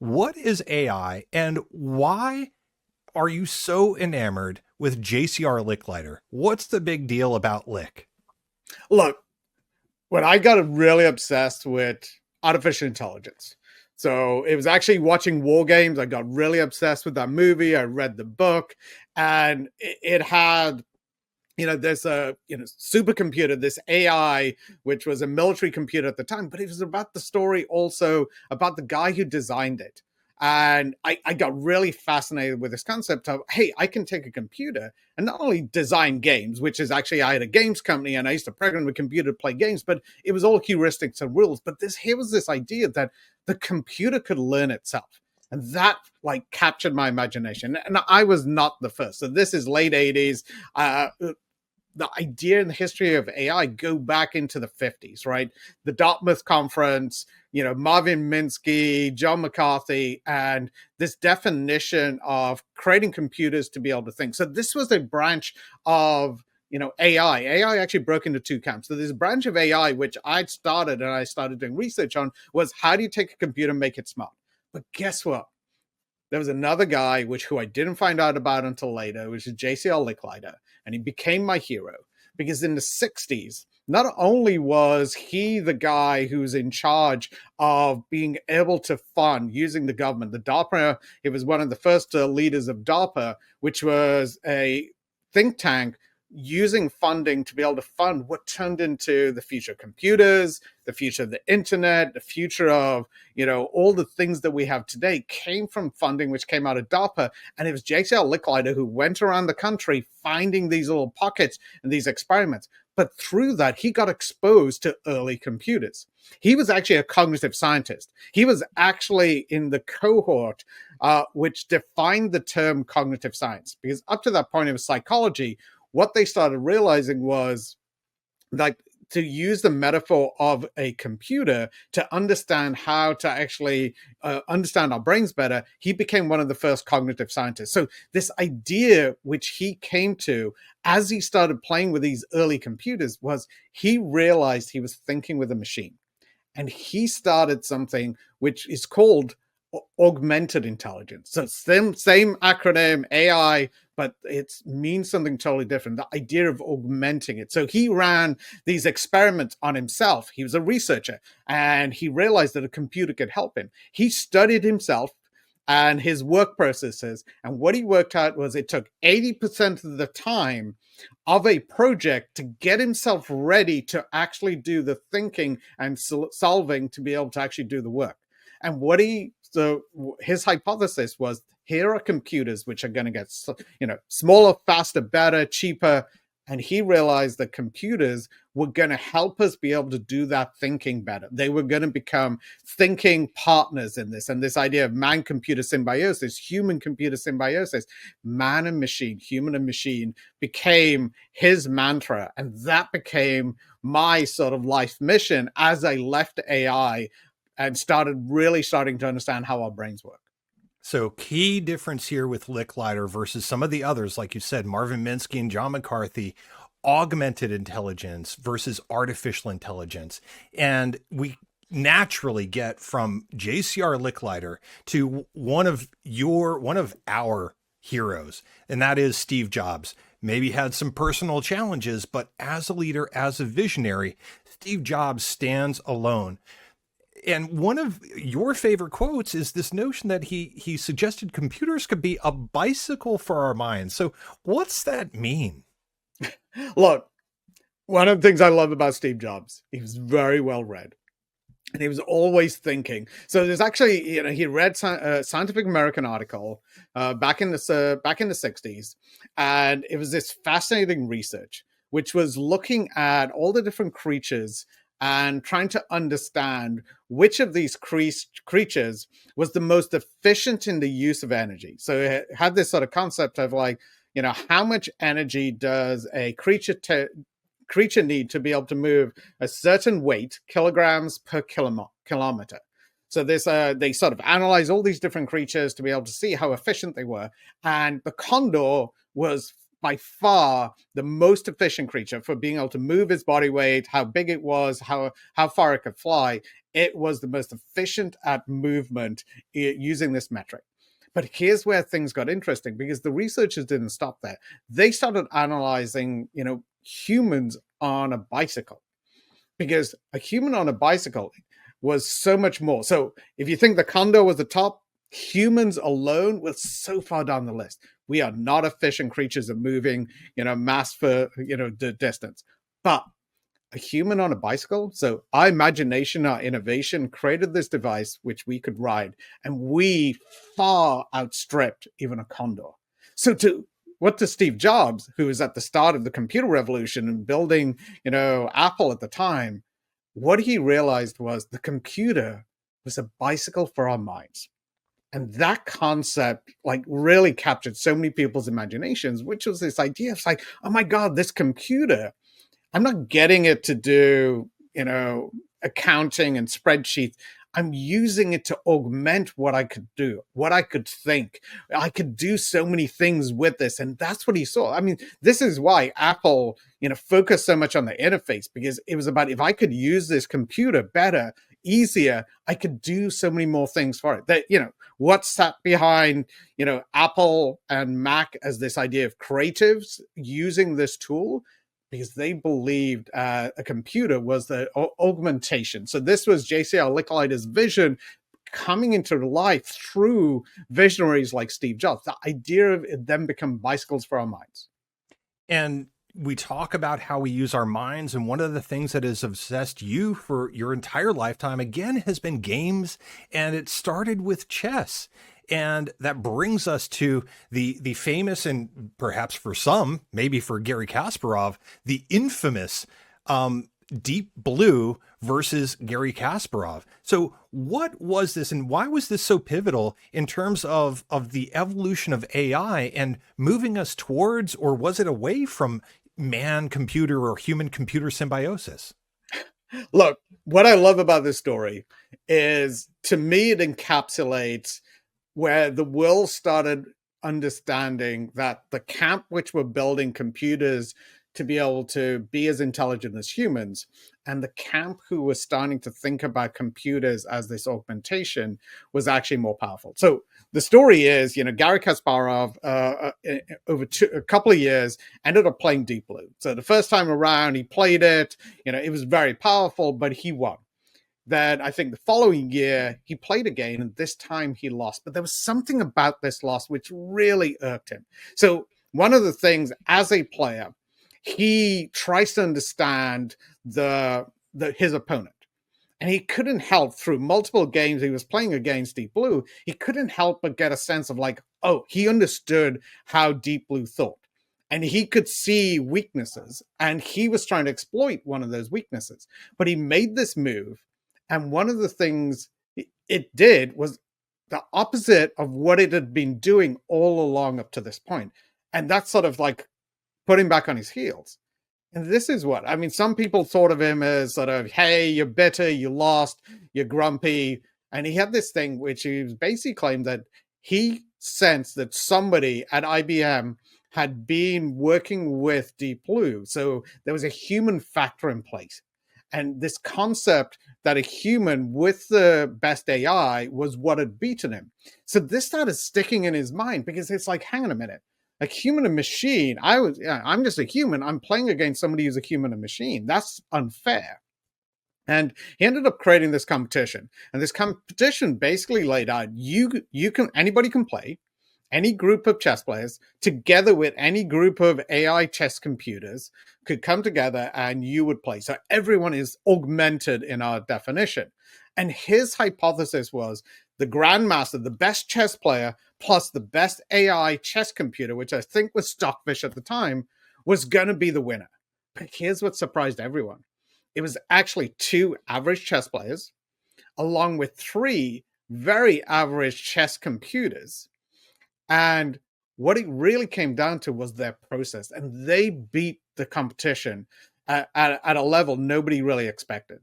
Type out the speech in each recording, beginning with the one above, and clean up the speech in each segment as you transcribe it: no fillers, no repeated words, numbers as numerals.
What is AI and why are you so enamored with J.C.R. Licklider? What's the big deal about Lick? Look, when I got really obsessed with artificial intelligence, so it was actually watching WarGames. I got really obsessed with that movie. I read the book, and it had there's a supercomputer, this AI, which was a military computer at the time, but it was about the story also about the guy who designed it. And I got really fascinated with this concept of, hey, I can take a computer and not only design games, which is actually, I had a games company and I used to program a computer to play games, but it was all heuristics and rules. But here was this idea that the computer could learn itself. And that like captured my imagination. And I was not the first. So this is late 80s. The idea and the history of AI go back into the 50s, right? The Dartmouth conference, Marvin Minsky, John McCarthy, and this definition of creating computers to be able to think. So this was a branch of AI. AI actually broke into two camps. So there's a branch of AI which I started doing research on, was how do you take a computer and make it smart? But guess what? There was another guy who I didn't find out about until later, which is J.C.R. Licklider, and he became my hero because in the 60s, not only was he the guy who's in charge of being able to fund using the government, the DARPA, he was one of the first leaders of DARPA, which was a think tank using funding to be able to fund what turned into the future of computers, the future of the internet, the future of, all the things that we have today came from funding, which came out of DARPA. And it was J.C.R. Licklider who went around the country finding these little pockets and these experiments. But through that, he got exposed to early computers. He was actually a cognitive scientist. He was actually in the cohort which defined the term cognitive science, because up to that point, it was psychology. What they started realizing was like to use the metaphor of a computer to understand how to actually understand our brains better. He became one of the first cognitive scientists. So this idea which he came to as he started playing with these early computers was he realized he was thinking with a machine. And he started something which is called augmented intelligence. So same acronym, AI, but it means something totally different. The idea of augmenting it. So he ran these experiments on himself. He was a researcher and he realized that a computer could help him. He studied himself and his work processes. And what he worked out was it took 80% of the time of a project to get himself ready to actually do the thinking and solving to be able to actually do the work. And so his hypothesis was, here are computers which are going to get, smaller, faster, better, cheaper. And he realized that computers were going to help us be able to do that thinking better. They were going to become thinking partners in this. And this idea of man-computer symbiosis, human-computer symbiosis, man and machine, human and machine, became his mantra. And that became my sort of life mission as I left AI and starting to understand how our brains work. So key difference here with Licklider versus some of the others, like you said, Marvin Minsky and John McCarthy, augmented intelligence versus artificial intelligence. And we naturally get from J.C.R. Licklider to one of our heroes, and that is Steve Jobs. Maybe had some personal challenges, but as a leader, as a visionary, Steve Jobs stands alone. And one of your favorite quotes is this notion that he suggested computers could be a bicycle for our minds. So what's that mean? Look, one of the things I love about Steve Jobs, he was very well read. And he was always thinking. So there's actually, he read a Scientific American article back in the 60s, and it was this fascinating research, which was looking at all the different creatures and trying to understand which of these creatures was the most efficient in the use of energy. So it had this sort of concept of like, how much energy does a creature need to be able to move a certain weight, kilograms per kilometer. So they sort of analyze all these different creatures to be able to see how efficient they were. And the condor was by far the most efficient creature for being able to move its body weight, how big it was, how far it could fly. It was the most efficient at movement using this metric. But here's where things got interesting, because the researchers didn't stop there. They started analyzing, humans on a bicycle, because a human on a bicycle was so much more. So if you think the condor was the top, humans alone were so far down the list. We are not efficient creatures at moving, mass for, the distance. But a human on a bicycle. So our imagination, our innovation created this device which we could ride, and we far outstripped even a condor. So to Steve Jobs, who was at the start of the computer revolution and building, Apple at the time, what he realized was the computer was a bicycle for our minds. And that concept really captured so many people's imaginations, which was this idea of oh my God, this computer, I'm not getting it to do, accounting and spreadsheets. I'm using it to augment what I could do, what I could think. I could do so many things with this. And that's what he saw. I mean, this is why Apple, focused so much on the interface, because it was about, if I could use this computer better, easier, I could do so many more things for it. That, what sat behind, Apple and Mac as this idea of creatives using this tool, because they believed a computer was the augmentation. So this was J.C.R. Licklider's vision coming into life through visionaries like Steve Jobs, the idea of them become bicycles for our minds. And we talk about how we use our minds, and one of the things that has obsessed you for your entire lifetime, again, has been games, and it started with chess. And that brings us to the famous, and perhaps for some, maybe for Garry Kasparov, the infamous Deep Blue versus Garry Kasparov. So what was this, and why was this so pivotal in terms of the evolution of AI and moving us towards, or was it away from, man-computer or human-computer symbiosis? Look, what I love about this story is, to me, it encapsulates where the world started understanding that the camp which were building computers to be able to be as intelligent as humans, and the camp who was starting to think about computers as this augmentation, was actually more powerful. So the story is, Garry Kasparov, over a couple of years, ended up playing Deep Blue. So the first time around, he played it, it was very powerful, but he won. Then I think the following year, he played again, and this time he lost. But there was something about this loss which really irked him. So one of the things, as a player, he tries to understand his opponent. And he couldn't help, through multiple games he was playing against Deep Blue, he couldn't help but get a sense of he understood how Deep Blue thought. And he could see weaknesses, and he was trying to exploit one of those weaknesses. But he made this move, and one of the things it did was the opposite of what it had been doing all along up to this point. And that's sort of put him back on his heels. And this is what, I mean, some people thought of him as sort of, hey, you're bitter, you lost, you're grumpy. And he had this thing which he basically claimed that he sensed that somebody at IBM had been working with Deep Blue. So there was a human factor in place. And this concept that a human with the best AI was what had beaten him. So this started sticking in his mind, because it's hang on a minute. A human and machine, I'm just a human. I'm playing against somebody who's a human and machine. That's unfair. And he ended up creating this competition. And this competition basically laid out, anybody can play, any group of chess players, together with any group of AI chess computers, could come together and you would play. So everyone is augmented in our definition. And his hypothesis was the grandmaster, the best chess player, plus the best AI chess computer, which I think was Stockfish at the time, was going to be the winner. But here's what surprised everyone. It was actually 2 average chess players, along with 3 very average chess computers. And what it really came down to was their process. And they beat the competition at a level nobody really expected.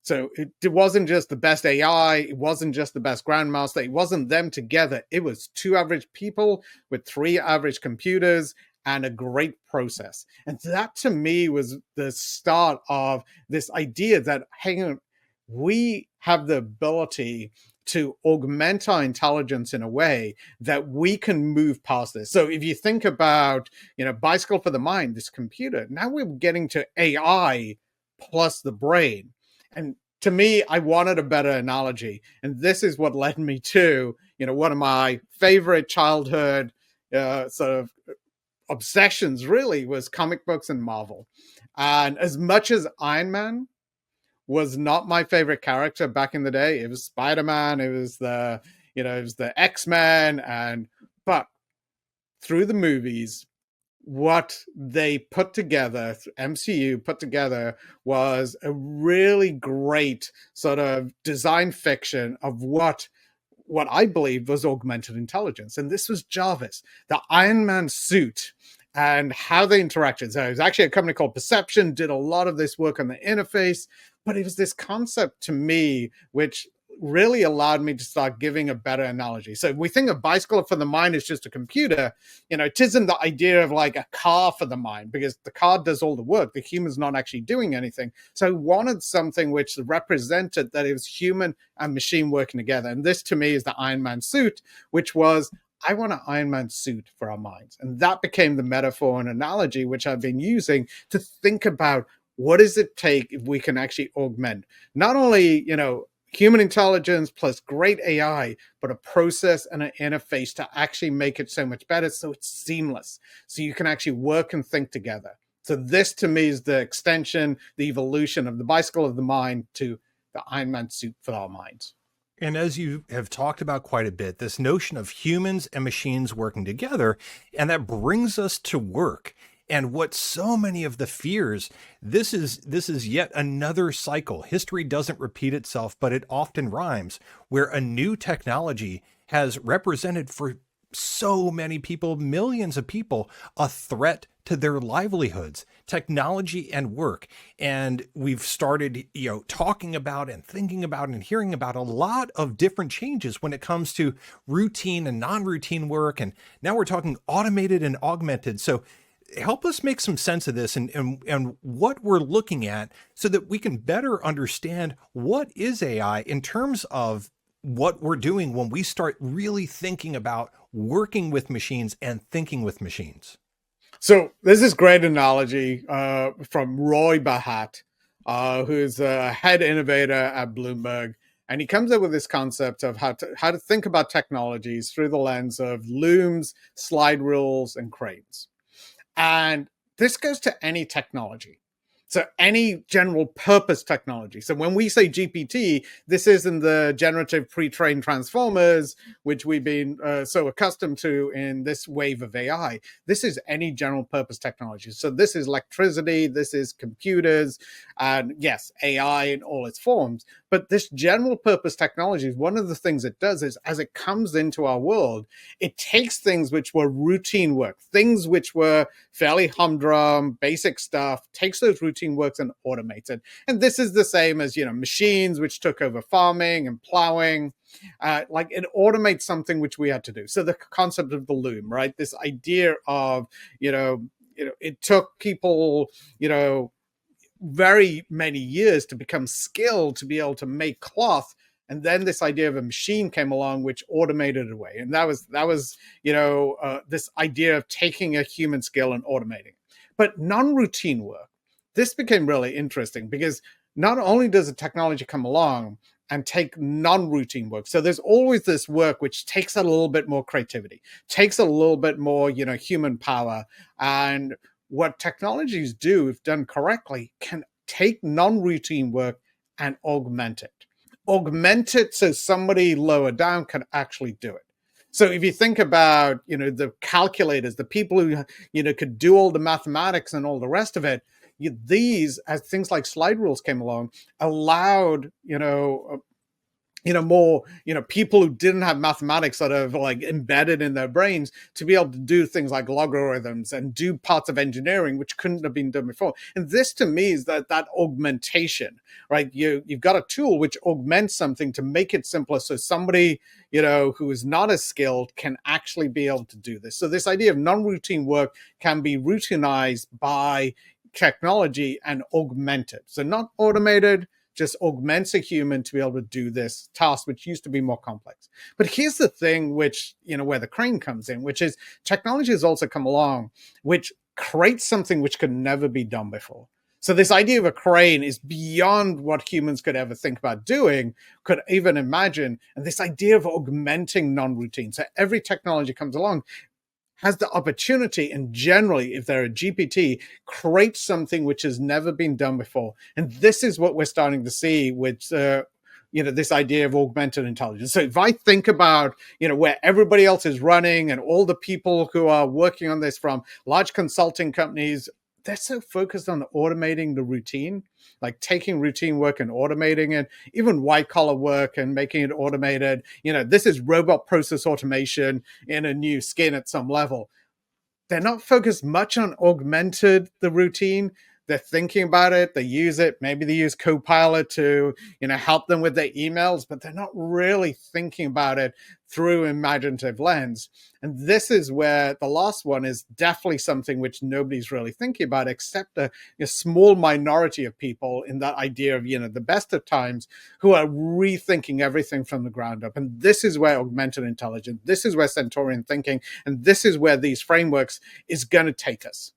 So it wasn't just the best AI. It wasn't just the best grandmaster. It wasn't them together. It was 2 average people with 3 average computers. and a great process. And that to me was the start of this idea that, hang on, we have the ability to augment our intelligence in a way that we can move past this. So if you think about, Bicycle for the Mind, this computer, now we're getting to AI plus the brain. And to me, I wanted a better analogy. And this is what led me to, one of my favorite childhood sort of obsessions really was comic books and Marvel. And as much as Iron Man was not my favorite character back in the day, it was Spider-Man, it was the X-Men, but through the movies, what they put together, MCU put together, was a really great sort of design fiction of what I believe was augmented intelligence. And this was Jarvis, the Iron Man suit, and how they interacted. So it was actually a company called Perception, did a lot of this work on the interface, but it was this concept to me which really allowed me to start giving a better analogy. So we think of Bicycle for the Mind as just a computer, it isn't the idea of like a car for the mind, because the car does all the work. The human's not actually doing anything. So I wanted something which represented that it was human and machine working together. And this to me is the Iron Man suit, which was, I want an Iron Man suit for our minds. And that became the metaphor and analogy which I've been using to think about what does it take if we can actually augment not only, human intelligence plus great AI, but a process and an interface to actually make it so much better, so it's seamless, so you can actually work and think together. So this to me is the extension, the evolution of the Bicycle of the Mind to the Iron Man suit for our minds. And as you have talked about quite a bit, this notion of humans and machines working together, and that brings us to work. And what so many of the fears, this is yet another cycle. History doesn't repeat itself, but it often rhymes, where a new technology has represented for so many people, millions of people, a threat to their livelihoods, technology and work. And we've started, talking about and thinking about and hearing about a lot of different changes when it comes to routine and non-routine work. And now we're talking automated and augmented. So help us make some sense of this and what we're looking at so that we can better understand what is AI in terms of what we're doing when we start really thinking about working with machines and thinking with machines. So there's this great analogy from Roy Bahat, who's a head innovator at Bloomberg. And he comes up with this concept of how to think about technologies through the lens of looms, slide rules, and cranes. And this goes to any technology. So any general purpose technology. So when we say GPT, this isn't the generative pre-trained transformers, which we've been so accustomed to in this wave of AI. This is any general purpose technology. So this is electricity, this is computers, and yes, AI in all its forms. But this general purpose technology, one of the things it does is as it comes into our world, it takes things which were routine work, things which were fairly humdrum, basic stuff, takes those routine works and automates it. And this is the same as, machines which took over farming and plowing. Like it automates something which we had to do. So the concept of the loom, right? This idea of, it took people, very many years to become skilled to be able to make cloth, and then this idea of a machine came along which automated it away. And that was this idea of taking a human skill and automating it. But non-routine work, this became really interesting because not only does the technology come along and take non-routine work, so there's always this work which takes a little bit more creativity, takes a little bit more human power. And what technologies do, if done correctly, can take non-routine work and augment it. Augment it so somebody lower down can actually do it. So if you think about, the calculators, the people who, could do all the mathematics and all the rest of it, these, as things like slide rules came along, allowed, more, people who didn't have mathematics sort of like embedded in their brains to be able to do things like logarithms and do parts of engineering which couldn't have been done before. And this to me is that augmentation, right? You've got a tool which augments something to make it simpler, so somebody who is not as skilled can actually be able to do this. So this idea of non-routine work can be routinized by technology and augmented, so not automated, just augments a human to be able to do this task, which used to be more complex. But here's the thing, which, where the crane comes in, which is technology has also come along, which creates something which could never be done before. So this idea of a crane is beyond what humans could ever think about doing, could even imagine. And this idea of augmenting non-routine. So every technology comes along has the opportunity, and generally, if they're a GPT, create something which has never been done before. And this is what we're starting to see with, this idea of augmented intelligence. So if I think about, where everybody else is running and all the people who are working on this from large consulting companies, they're so focused on automating the routine, like taking routine work and automating it, even white collar work and making it automated. This is robot process automation in a new skin at some level. They're not focused much on augmented the routine. They're thinking about it. They use it. Maybe they use Copilot to, help them with their emails, but they're not really thinking about it through imaginative lens. And this is where the last one is definitely something which nobody's really thinking about, except a small minority of people in that idea of, the best of times, who are rethinking everything from the ground up. And this is where augmented intelligence, this is where Centaurian thinking, and this is where these frameworks is going to take us.